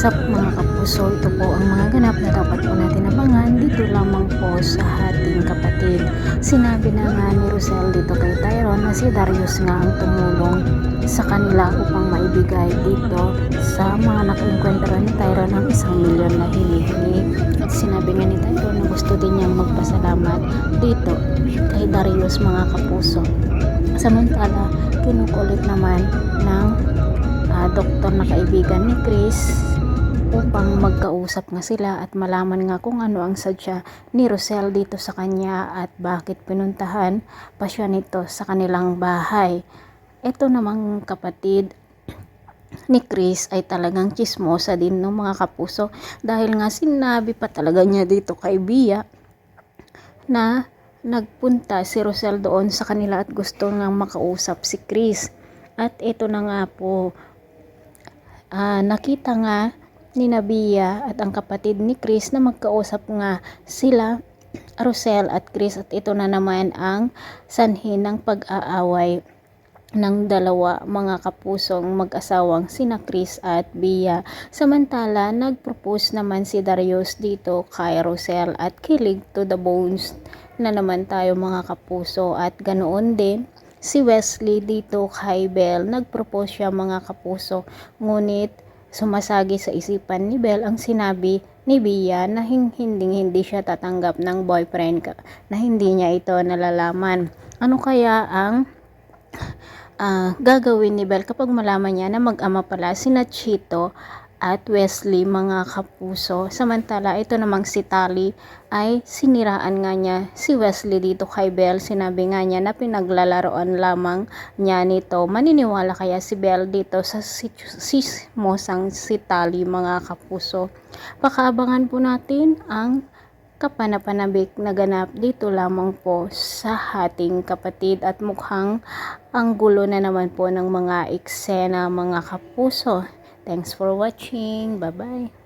What's up mga kapuso, ito po ang mga ganap na dapat po natin abangan dito lamang po sa ating kapatid. Sinabi na nga ni Rosel dito kay Tyron na si Darius nga ang tumulong sa kanila upang maibigay dito sa mga nakainkwentro ni Tyron ang 1 milyon na hinihingi. At sinabi nga ni Tyron na gusto din niyang magpasalamat dito kay Darius mga kapuso. Samantala, kinukulit naman ng doktor na kaibigan ni Chris upang magkausap nga sila at malaman nga kung ano ang sadya ni Rosel dito sa kanya at bakit pinuntahan pa siya nito sa kanilang bahay. Ito namang kapatid ni Chris ay talagang chismosa din ng mga kapuso dahil nga sinabi pa talaga niya dito kay Bia na nagpunta si Rosel doon sa kanila at gusto nga makausap si Chris. At ito na nga po, nakita nga ni Bia at ang kapatid ni Chris na magkausap nga sila Rosel at Chris, at ito na naman ang sanhi ng pag-aaway ng dalawa mga kapusong mag-asawang sina Chris at Bia. Samantala, nag-propose naman si Darius dito kay Rosel at kilig to the bones na naman tayo mga kapuso, at ganoon din si Wesley dito kay Belle. Nag-propose siya mga kapuso, ngunit sumasagi sa isipan ni Belle ang sinabi ni Bia na hindi siya tatanggap ng boyfriend na hindi niya ito nalalaman. Ano kaya ang gagawin ni Belle kapag malaman niya na mag-ama pala sina Chito at Wesley mga kapuso? Samantala, ito namang si Tali ay siniraan nga niya si Wesley dito kay Belle. Sinabi nga niya na pinaglalaroan lamang niya nito. Maniniwala kaya si Belle dito sa sismosang si Tali mga kapuso? Pakaabangan po natin ang kapanapanabik na ganap dito lamang po sa ating kapatid, at mukhang ang gulo na naman po ng mga eksena mga kapuso. Thanks for watching. Bye-bye.